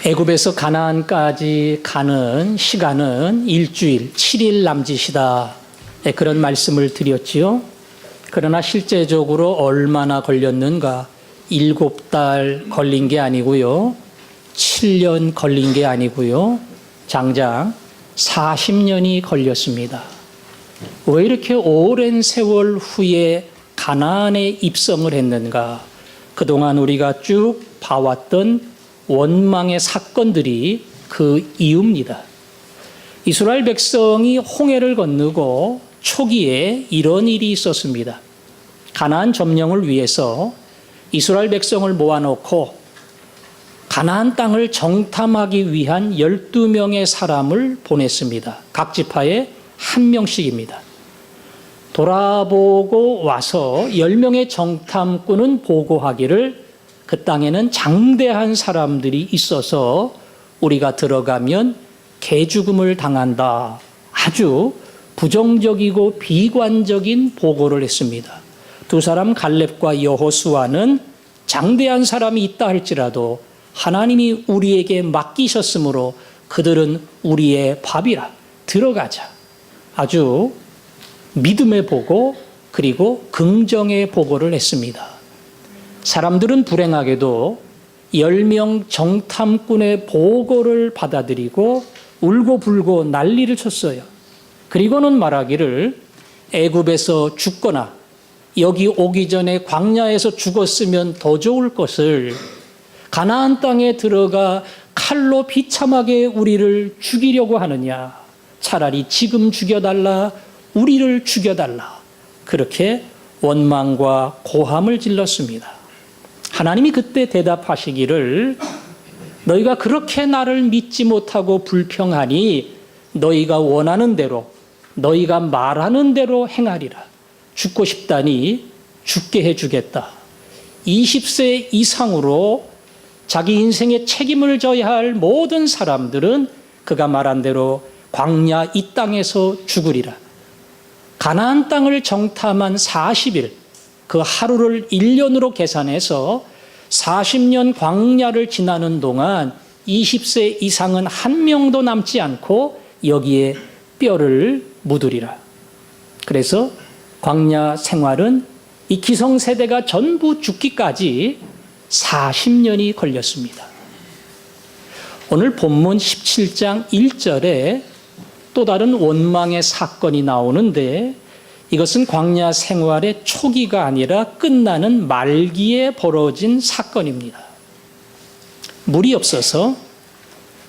애굽에서 가나안까지 가는 시간은 일주일, 7일 남짓이다. 그런 말씀을 드렸지요. 그러나 실제적으로 얼마나 걸렸는가? 7달 걸린 게 아니고요. 7년 걸린 게 아니고요. 장장 40년이 걸렸습니다. 왜 이렇게 오랜 세월 후에 가나안에 입성을 했는가? 그동안 우리가 쭉 봐왔던 원망의 사건들이 그 이유입니다. 이스라엘 백성이 홍해를 건너고 초기에 이런 일이 있었습니다. 가나안 점령을 위해서 이스라엘 백성을 모아놓고 가나안 땅을 정탐하기 위한 12명의 사람을 보냈습니다. 각 지파에 한 명씩입니다. 돌아보고 와서 10명의 정탐꾼은 보고하기를 그 땅에는 장대한 사람들이 있어서 우리가 들어가면 개죽음을 당한다. 아주 부정적이고 비관적인 보고를 했습니다. 두 사람 갈렙과 여호수아는 장대한 사람이 있다 할지라도 하나님이 우리에게 맡기셨으므로 그들은 우리의 밥이라 들어가자. 아주 믿음의 보고 그리고 긍정의 보고를 했습니다. 사람들은 불행하게도 10명 정탐꾼의 보고를 받아들이고 울고불고 난리를 쳤어요. 그리고는 말하기를 애굽에서 죽거나 여기 오기 전에 광야에서 죽었으면 더 좋을 것을 가나안 땅에 들어가 칼로 비참하게 우리를 죽이려고 하느냐. 차라리 지금 죽여달라. 우리를 죽여달라. 그렇게 원망과 고함을 질렀습니다. 하나님이 그때 대답하시기를 너희가 그렇게 나를 믿지 못하고 불평하니 너희가 원하는 대로 너희가 말하는 대로 행하리라. 죽고 싶다니 죽게 해주겠다. 20세 이상으로 자기 인생에 책임을 져야 할 모든 사람들은 그가 말한 대로 광야 이 땅에서 죽으리라. 가나안 땅을 정탐한 40일, 그 하루를 1년으로 계산해서 40년 광야를 지나는 동안 20세 이상은 한 명도 남지 않고 여기에 뼈를 묻으리라. 그래서 광야 생활은 이 기성세대가 전부 죽기까지 40년이 걸렸습니다. 오늘 본문 17장 1절에 또 다른 원망의 사건이 나오는데 이것은 광야 생활의 초기가 아니라 끝나는 말기에 벌어진 사건입니다. 물이 없어서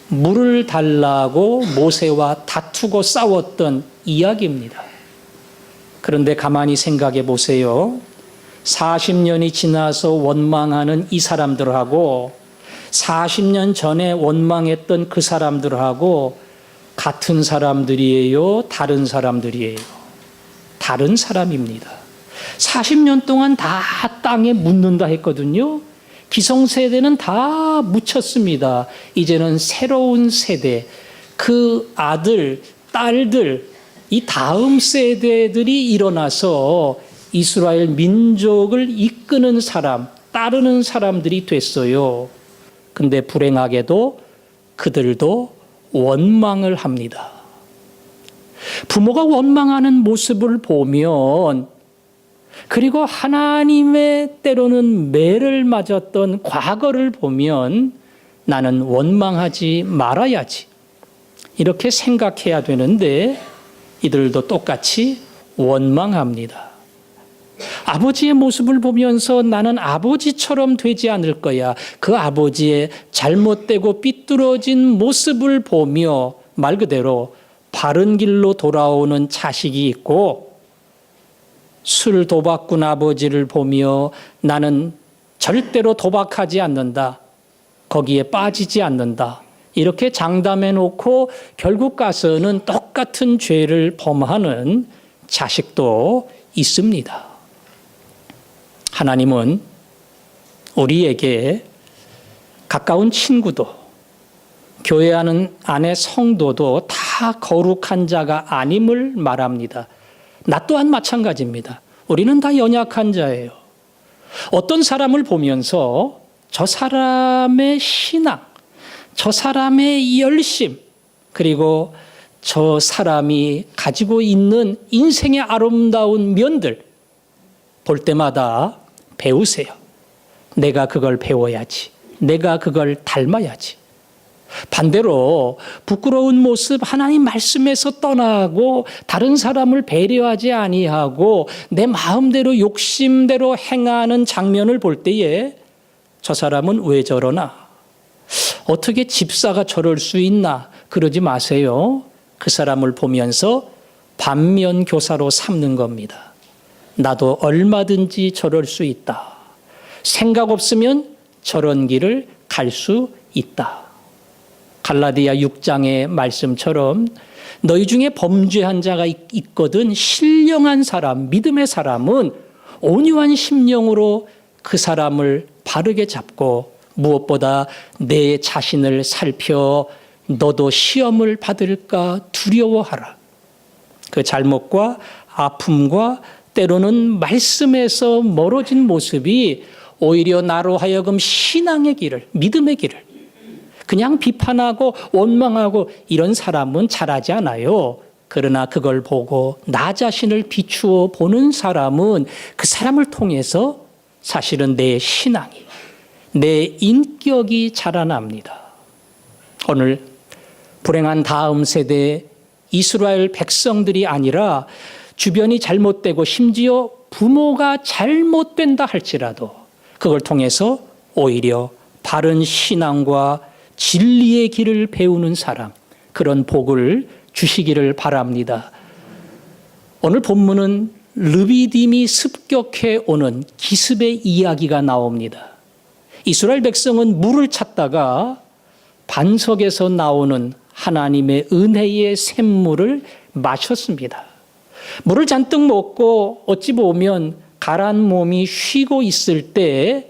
물을 달라고 모세와 다투고 싸웠던 이야기입니다. 그런데 가만히 생각해 보세요. 40년이 지나서 원망하는 이 사람들하고 40년 전에 원망했던 그 사람들하고 같은 사람들이에요? 다른 사람들이에요? 다른 사람입니다. 40년 동안 다 땅에 묻는다 했거든요. 기성세대는 다 묻혔습니다. 이제는 새로운 세대, 그 아들, 딸들, 이 다음 세대들이 일어나서 이스라엘 민족을 이끄는 사람, 따르는 사람들이 됐어요. 근데 불행하게도 그들도 원망을 합니다. 부모가 원망하는 모습을 보면 그리고 하나님의 때로는 매를 맞았던 과거를 보면 나는 원망하지 말아야지 이렇게 생각해야 되는데 이들도 똑같이 원망합니다. 아버지의 모습을 보면서 나는 아버지처럼 되지 않을 거야. 그 아버지의 잘못되고 삐뚤어진 모습을 보며 말 그대로 바른 길로 돌아오는 자식이 있고 술 도박꾼 아버지를 보며 나는 절대로 도박하지 않는다. 거기에 빠지지 않는다. 이렇게 장담해 놓고 결국 가서는 똑같은 죄를 범하는 자식도 있습니다. 하나님은 우리에게 가까운 친구도 교회 안의 성도도 다 거룩한 자가 아님을 말합니다. 나 또한 마찬가지입니다. 우리는 다 연약한 자예요. 어떤 사람을 보면서 저 사람의 신앙, 저 사람의 열심, 그리고 저 사람이 가지고 있는 인생의 아름다운 면들 볼 때마다 배우세요. 내가 그걸 배워야지. 내가 그걸 닮아야지. 반대로 부끄러운 모습, 하나님 말씀에서 떠나고 다른 사람을 배려하지 아니하고 내 마음대로 욕심대로 행하는 장면을 볼 때에 저 사람은 왜 저러나? 어떻게 집사가 저럴 수 있나? 그러지 마세요. 그 사람을 보면서 반면 교사로 삼는 겁니다. 나도 얼마든지 저럴 수 있다. 생각 없으면 저런 길을 갈 수 있다. 갈라디아 6장의 말씀처럼 너희 중에 범죄한 자가 있거든 신령한 사람, 믿음의 사람은 온유한 심령으로 그 사람을 바르게 잡고 무엇보다 내 자신을 살펴 너도 시험을 받을까 두려워하라. 그 잘못과 아픔과 때로는 말씀에서 멀어진 모습이 오히려 나로 하여금 신앙의 길을, 믿음의 길을 그냥 비판하고 원망하고 이런 사람은 잘하지 않아요. 그러나 그걸 보고 나 자신을 비추어 보는 사람은 그 사람을 통해서 사실은 내 신앙이, 내 인격이 자라납니다. 오늘 불행한 다음 세대 이스라엘 백성들이 아니라 주변이 잘못되고 심지어 부모가 잘못된다 할지라도 그걸 통해서 오히려 바른 신앙과 진리의 길을 배우는 사람, 그런 복을 주시기를 바랍니다. 오늘 본문은 르비딤이 습격해 오는 기습의 이야기가 나옵니다. 이스라엘 백성은 물을 찾다가 반석에서 나오는 하나님의 은혜의 샘물을 마셨습니다. 물을 잔뜩 먹고 어찌 보면 가란 몸이 쉬고 있을 때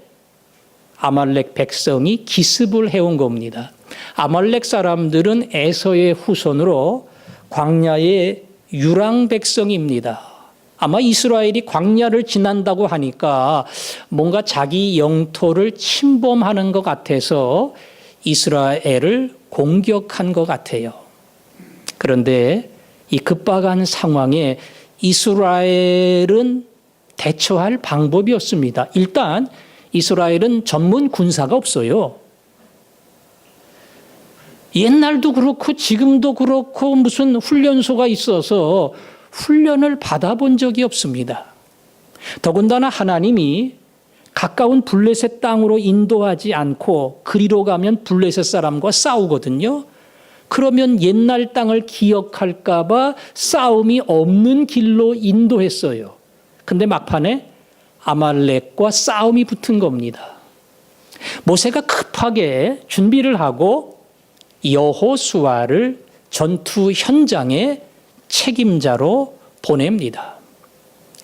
아말렉 백성이 기습을 해온 겁니다. 아말렉 사람들은 에서의 후손으로 광야의 유랑 백성입니다. 아마 이스라엘이 광야를 지난다고 하니까 뭔가 자기 영토를 침범하는 것 같아서 이스라엘을 공격한 것 같아요. 그런데 이 급박한 상황에 이스라엘은 대처할 방법이 없습니다. 일단 이스라엘은 전문 군사가 없어요. 옛날도 그렇고 지금도 그렇고 무슨 훈련소가 있어서 훈련을 받아본 적이 없습니다. 더군다나 하나님이 가까운 블레셋 땅으로 인도하지 않고 그리로 가면 블레셋 사람과 싸우거든요. 그러면 옛날 땅을 기억할까 봐 싸움이 없는 길로 인도했어요. 근데 막판에 아말렉과 싸움이 붙은 겁니다. 모세가 급하게 준비를 하고 여호수아를 전투 현장에 책임자로 보냅니다.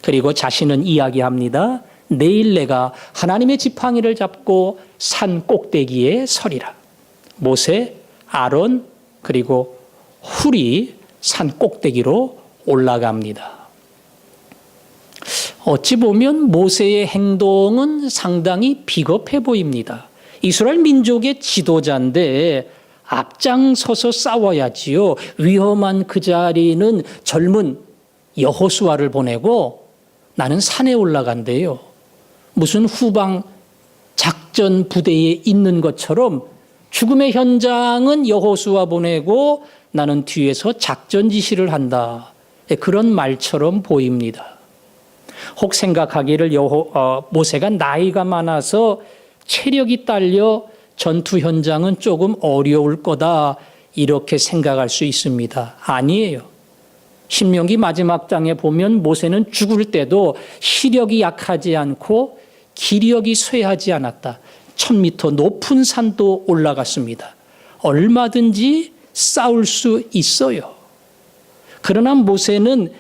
그리고 자신은 이야기합니다. 내일 내가 하나님의 지팡이를 잡고 산 꼭대기에 서리라. 모세, 아론, 그리고 훌이 산 꼭대기로 올라갑니다. 어찌 보면 모세의 행동은 상당히 비겁해 보입니다. 이스라엘 민족의 지도자인데 앞장서서 싸워야지요. 위험한 그 자리는 젊은 여호수아를 보내고 나는 산에 올라간대요. 무슨 후방 작전 부대에 있는 것처럼 죽음의 현장은 여호수아 보내고 나는 뒤에서 작전 지시를 한다. 그런 말처럼 보입니다. 혹 생각하기를 모세가 나이가 많아서 체력이 딸려 전투 현장은 조금 어려울 거다 이렇게 생각할 수 있습니다. 아니에요. 신명기 마지막 장에 보면 모세는 죽을 때도 시력이 약하지 않고 기력이 쇠하지 않았다. 1000m 높은 산도 올라갔습니다. 얼마든지 싸울 수 있어요. 그러나 모세는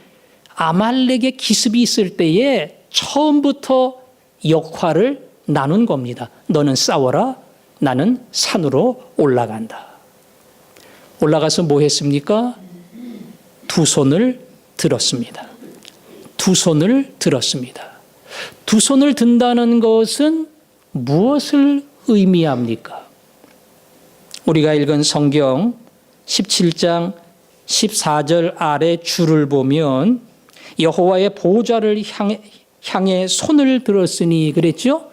아말렉의 기습이 있을 때에 처음부터 역할을 나눈 겁니다. 너는 싸워라. 나는 산으로 올라간다. 올라가서 뭐 했습니까? 두 손을 들었습니다. 두 손을 들었습니다. 두 손을 든다는 것은 무엇을 의미합니까? 우리가 읽은 성경 17장 14절 아래 줄을 보면 여호와의 보좌를 향해 손을 들었으니 그랬죠?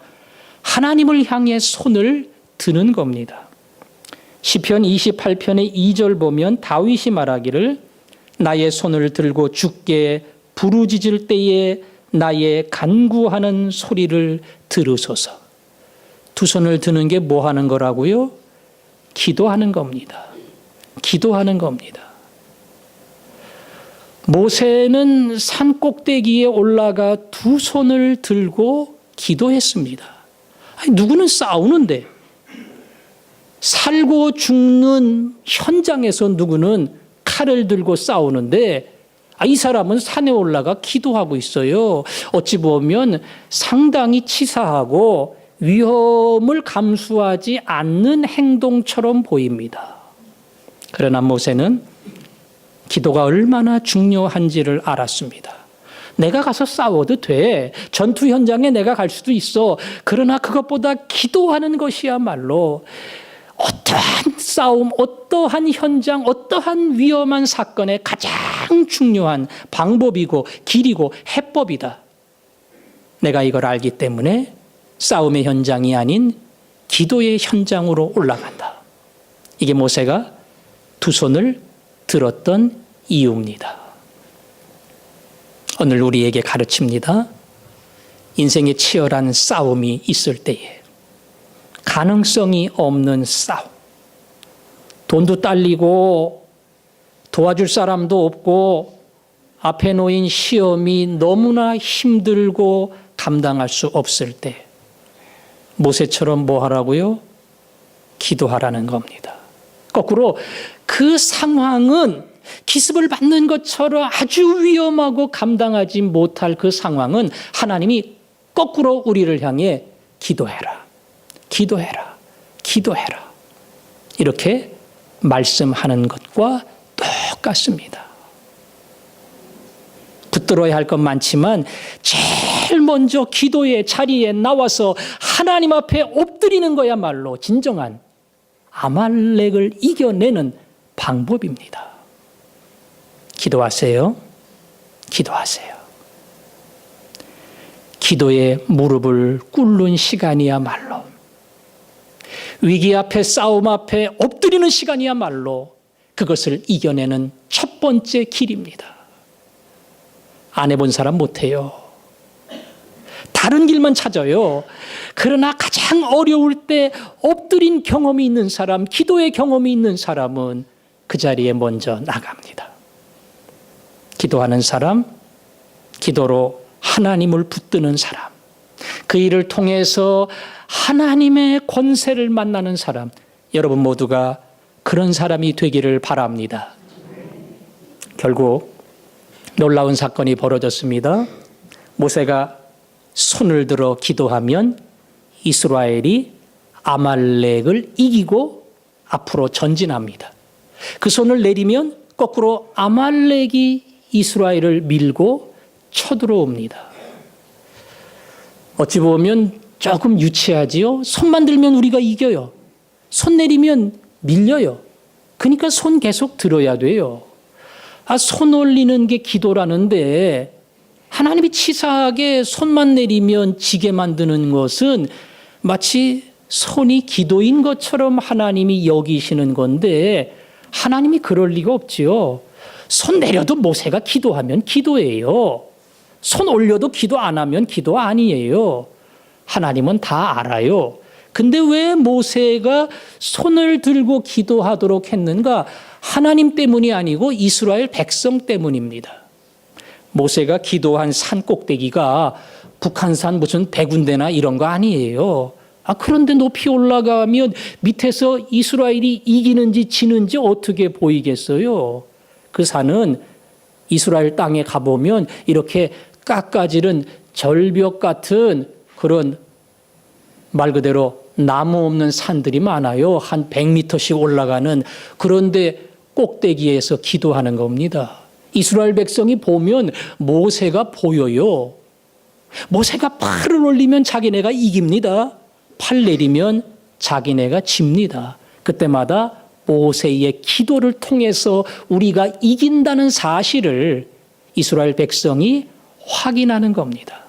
하나님을 향해 손을 드는 겁니다. 시편 28편의 2절 보면 다윗이 말하기를 나의 손을 들고 주께 부르짖을 때에 나의 간구하는 소리를 들으소서. 두 손을 드는 게 뭐 하는 거라고요? 기도하는 겁니다. 기도하는 겁니다. 모세는 산 꼭대기에 올라가 두 손을 들고 기도했습니다. 아니, 누구는 싸우는데 살고 죽는 현장에서 누구는 칼을 들고 싸우는데 이 사람은 산에 올라가 기도하고 있어요. 어찌 보면 상당히 치사하고 위험을 감수하지 않는 행동처럼 보입니다. 그러나 모세는 기도가 얼마나 중요한지를 알았습니다. 내가 가서 싸워도 돼. 전투 현장에 내가 갈 수도 있어. 그러나 그것보다 기도하는 것이야말로 어떠한 싸움, 어떠한 현장, 어떠한 위험한 사건의 가장 중요한 방법이고 길이고 해법이다. 내가 이걸 알기 때문에 싸움의 현장이 아닌 기도의 현장으로 올라간다. 이게 모세가 두 손을 들었던 이유입니다. 오늘 우리에게 가르칩니다. 인생에 치열한 싸움이 있을 때에 가능성이 없는 싸움, 돈도 딸리고 도와줄 사람도 없고 앞에 놓인 시험이 너무나 힘들고 감당할 수 없을 때 모세처럼 뭐 하라고요? 기도하라는 겁니다. 거꾸로 그 상황은 기습을 받는 것처럼 아주 위험하고 감당하지 못할 그 상황은 하나님이 거꾸로 우리를 향해 기도해라, 기도해라, 기도해라 이렇게 말씀하는 것과 똑같습니다. 붙들어야 할 것 많지만 제일 먼저 기도의 자리에 나와서 하나님 앞에 엎드리는 거야말로 진정한 아말렉을 이겨내는 방법입니다. 기도하세요. 기도하세요. 기도에 무릎을 꿇는 시간이야말로 위기 앞에 싸움 앞에 엎드리는 시간이야말로 그것을 이겨내는 첫 번째 길입니다. 안 해본 사람 못해요. 다른 길만 찾아요. 그러나 가장 어려울 때 엎드린 경험이 있는 사람, 기도의 경험이 있는 사람은 그 자리에 먼저 나갑니다. 기도하는 사람, 기도로 하나님을 붙드는 사람, 그 일을 통해서 하나님의 권세를 만나는 사람, 여러분 모두가 그런 사람이 되기를 바랍니다. 결국 놀라운 사건이 벌어졌습니다. 모세가 손을 들어 기도하면 이스라엘이 아말렉을 이기고 앞으로 전진합니다. 그 손을 내리면 거꾸로 아말렉이 이스라엘을 밀고 쳐들어옵니다. 어찌 보면 조금 유치하지요. 손만 들면 우리가 이겨요. 손 내리면 밀려요. 그러니까 손 계속 들어야 돼요. 손 올리는 게 기도라는데 하나님이 치사하게 손만 내리면 지게 만드는 것은 마치 손이 기도인 것처럼 하나님이 여기시는 건데 하나님이 그럴 리가 없지요. 손 내려도 모세가 기도하면 기도예요. 손 올려도 기도 안 하면 기도 아니에요. 하나님은 다 알아요. 근데 왜 모세가 손을 들고 기도하도록 했는가? 하나님 때문이 아니고 이스라엘 백성 때문입니다. 모세가 기도한 산 꼭대기가 북한산 무슨 100군데나 이런 거 아니에요. 그런데 높이 올라가면 밑에서 이스라엘이 이기는지 지는지 어떻게 보이겠어요? 그 산은 이스라엘 땅에 가보면 이렇게 깎아지른 절벽 같은 그런 말 그대로 나무 없는 산들이 많아요. 한 100m씩 올라가는. 그런데 꼭대기에서 기도하는 겁니다. 이스라엘 백성이 보면 모세가 보여요. 모세가 팔을 올리면 자기네가 이깁니다. 팔 내리면 자기네가 집니다. 그때마다 모세의 기도를 통해서 우리가 이긴다는 사실을 이스라엘 백성이 확인하는 겁니다.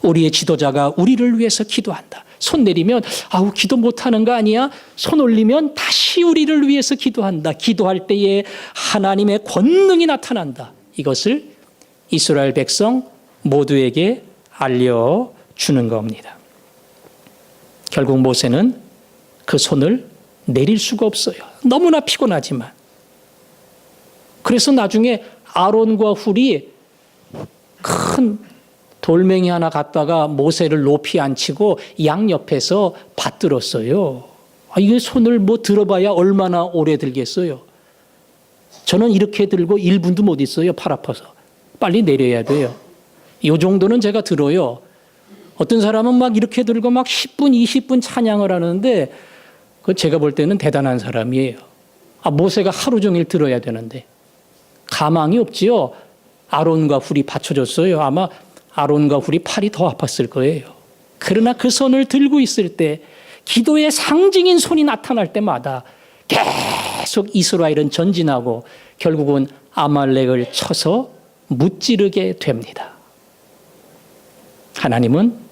우리의 지도자가 우리를 위해서 기도한다. 손 내리면 아우 기도 못하는 거 아니야? 손 올리면 다시 우리를 위해서 기도한다. 기도할 때에 하나님의 권능이 나타난다. 이것을 이스라엘 백성 모두에게 알려주는 겁니다. 결국 모세는 그 손을 내릴 수가 없어요. 너무나 피곤하지만. 그래서 나중에 아론과 훌이 큰 돌멩이 하나 갖다가 모세를 높이 앉히고 양옆에서 받들었어요. 이게 손을 뭐 들어봐야 얼마나 오래 들겠어요. 저는 이렇게 들고 1분도 못 있어요. 팔 아파서. 빨리 내려야 돼요. 이 정도는 제가 들어요. 어떤 사람은 막 이렇게 들고 막 10분, 20분 찬양을 하는데 그 제가 볼 때는 대단한 사람이에요. 모세가 하루 종일 들어야 되는데 가망이 없지요. 아론과 훌이 받쳐줬어요. 아마 아론과 훌이 팔이 더 아팠을 거예요. 그러나 그 손을 들고 있을 때 기도의 상징인 손이 나타날 때마다 계속 이스라엘은 전진하고 결국은 아말렉을 쳐서 무찌르게 됩니다. 하나님은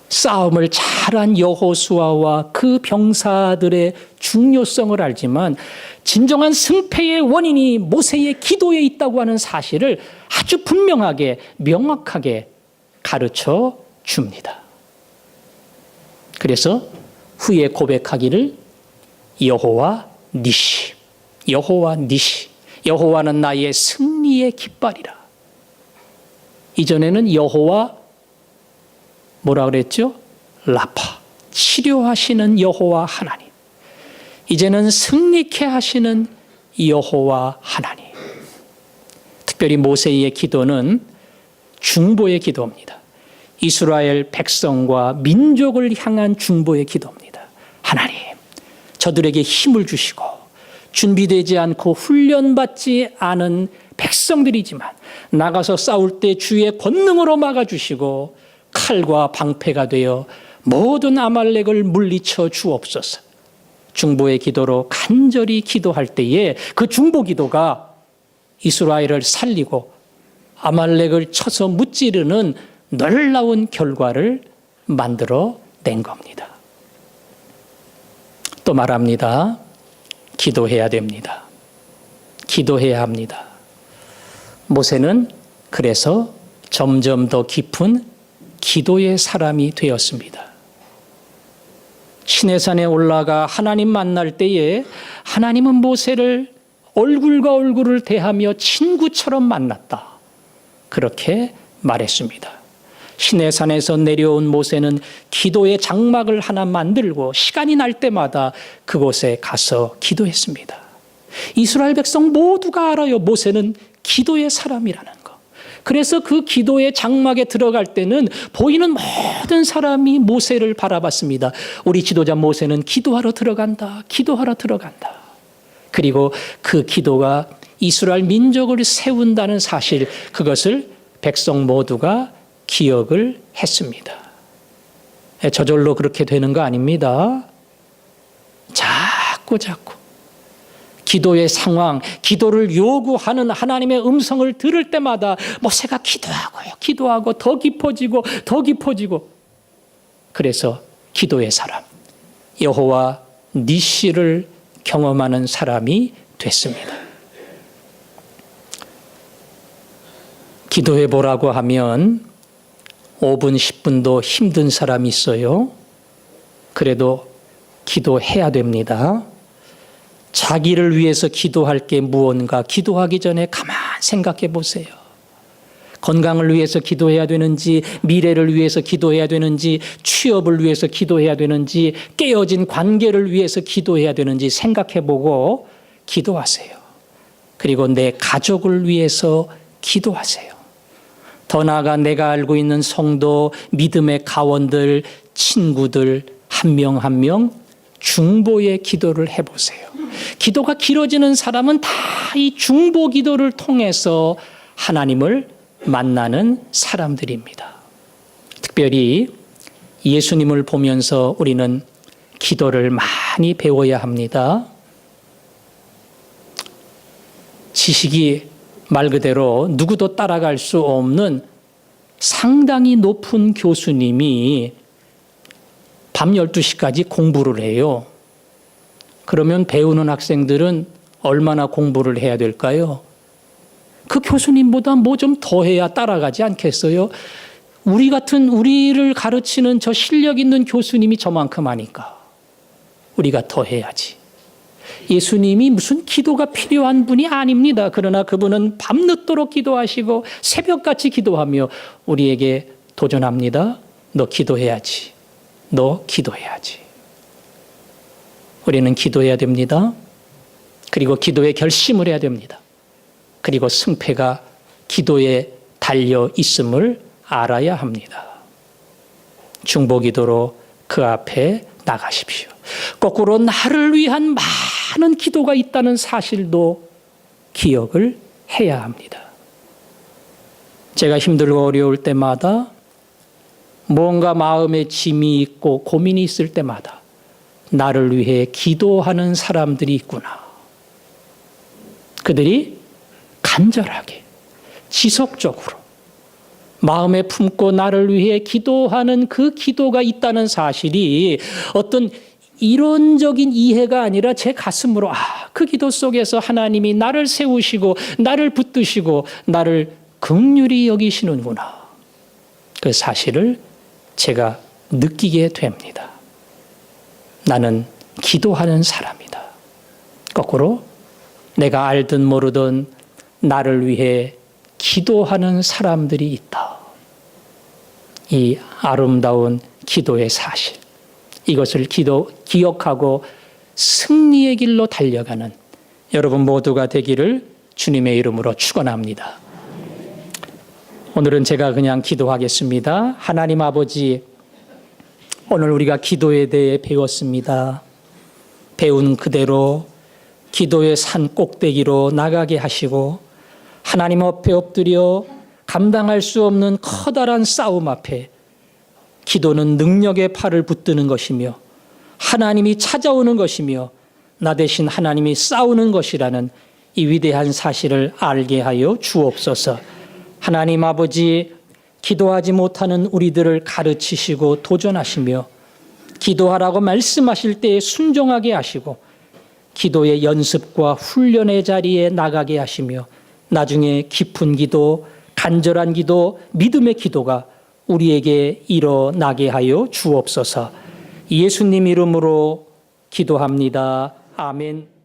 싸움을 잘한 여호수아와 그 병사들의 중요성을 알지만 진정한 승패의 원인이 모세의 기도에 있다고 하는 사실을 아주 분명하게 명확하게 가르쳐 줍니다. 그래서 후에 고백하기를 여호와 니시, 여호와 니시, 여호와는 나의 승리의 깃발이라. 이전에는 여호와 뭐라 그랬죠? 라파, 치료하시는 여호와 하나님. 이제는 승리케 하시는 여호와 하나님. 특별히 모세의 기도는 중보의 기도입니다. 이스라엘 백성과 민족을 향한 중보의 기도입니다. 하나님, 저들에게 힘을 주시고 준비되지 않고 훈련받지 않은 백성들이지만 나가서 싸울 때 주의 권능으로 막아주시고 칼과 방패가 되어 모든 아말렉을 물리쳐 주옵소서. 중보의 기도로 간절히 기도할 때에 그 중보 기도가 이스라엘을 살리고 아말렉을 쳐서 무찌르는 놀라운 결과를 만들어 낸 겁니다. 또 말합니다. 기도해야 됩니다. 기도해야 합니다. 모세는 그래서 점점 더 깊은 기도의 사람이 되었습니다. 시내산에 올라가 하나님 만날 때에 하나님은 모세를 얼굴과 얼굴을 대하며 친구처럼 만났다. 그렇게 말했습니다. 시내산에서 내려온 모세는 기도의 장막을 하나 만들고 시간이 날 때마다 그곳에 가서 기도했습니다. 이스라엘 백성 모두가 알아요. 모세는 기도의 사람이라는 거. 그래서 그 기도의 장막에 들어갈 때는 보이는 모든 사람이 모세를 바라봤습니다. 우리 지도자 모세는 기도하러 들어간다. 기도하러 들어간다. 그리고 그 기도가 이스라엘 민족을 세운다는 사실, 그것을 백성 모두가 기억을 했습니다. 저절로 그렇게 되는 거 아닙니다. 자꾸 기도의 상황, 기도를 요구하는 하나님의 음성을 들을 때마다 모세가 기도하고 더 깊어지고 그래서 기도의 사람, 여호와 니시를 경험하는 사람이 됐습니다. 기도해 보라고 하면 5분, 10분도 힘든 사람이 있어요. 그래도 기도해야 됩니다. 자기를 위해서 기도할 게 무언가 기도하기 전에 가만 생각해 보세요. 건강을 위해서 기도해야 되는지, 미래를 위해서 기도해야 되는지, 취업을 위해서 기도해야 되는지, 깨어진 관계를 위해서 기도해야 되는지 생각해 보고 기도하세요. 그리고 내 가족을 위해서 기도하세요. 더 나아가 내가 알고 있는 성도, 믿음의 가원들, 친구들 한 명 한 명 중보의 기도를 해보세요. 기도가 길어지는 사람은 다 이 중보 기도를 통해서 하나님을 만나는 사람들입니다. 특별히 예수님을 보면서 우리는 기도를 많이 배워야 합니다. 지식이 말 그대로 누구도 따라갈 수 없는 상당히 높은 교수님이 밤 12시까지 공부를 해요. 그러면 배우는 학생들은 얼마나 공부를 해야 될까요? 그 교수님보다 뭐 좀 더 해야 따라가지 않겠어요? 우리를 가르치는 저 실력 있는 교수님이 저만큼 하니까 우리가 더 해야지. 예수님이 무슨 기도가 필요한 분이 아닙니다. 그러나 그분은 밤늦도록 기도하시고 새벽같이 기도하며 우리에게 도전합니다. 너 기도해야지. 너 기도해야지. 우리는 기도해야 됩니다. 그리고 기도에 결심을 해야 됩니다. 그리고 승패가 기도에 달려 있음을 알아야 합니다. 중보기도로 그 앞에 나가십시오. 거꾸로 나를 위한 많은 기도가 있다는 사실도 기억을 해야 합니다. 제가 힘들고 어려울 때마다 뭔가 마음에 짐이 있고 고민이 있을 때마다 나를 위해 기도하는 사람들이 있구나. 그들이 간절하게 지속적으로 마음에 품고 나를 위해 기도하는 그 기도가 있다는 사실이 어떤 이론적인 이해가 아니라 제 가슴으로 그 기도 속에서 하나님이 나를 세우시고 나를 붙드시고 나를 긍휼히 여기시는구나. 그 사실을 제가 느끼게 됩니다. 나는 기도하는 사람이다. 거꾸로 내가 알든 모르든 나를 위해 기도하는 사람들이 있다. 이 아름다운 기도의 사실, 이것을 기억하고 승리의 길로 달려가는 여러분 모두가 되기를 주님의 이름으로 축원합니다. 오늘은 제가 그냥 기도하겠습니다. 하나님 아버지, 오늘 우리가 기도에 대해 배웠습니다. 배운 그대로 기도의 산 꼭대기로 나가게 하시고 하나님 앞에 엎드려 감당할 수 없는 커다란 싸움 앞에 기도는 능력의 팔을 붙드는 것이며 하나님이 찾아오는 것이며 나 대신 하나님이 싸우는 것이라는 이 위대한 사실을 알게 하여 주옵소서. 하나님 아버지, 기도하지 못하는 우리들을 가르치시고 도전하시며 기도하라고 말씀하실 때에 순종하게 하시고 기도의 연습과 훈련의 자리에 나가게 하시며 나중에 깊은 기도, 간절한 기도, 믿음의 기도가 우리에게 일어나게 하여 주옵소서. 예수님 이름으로 기도합니다. 아멘.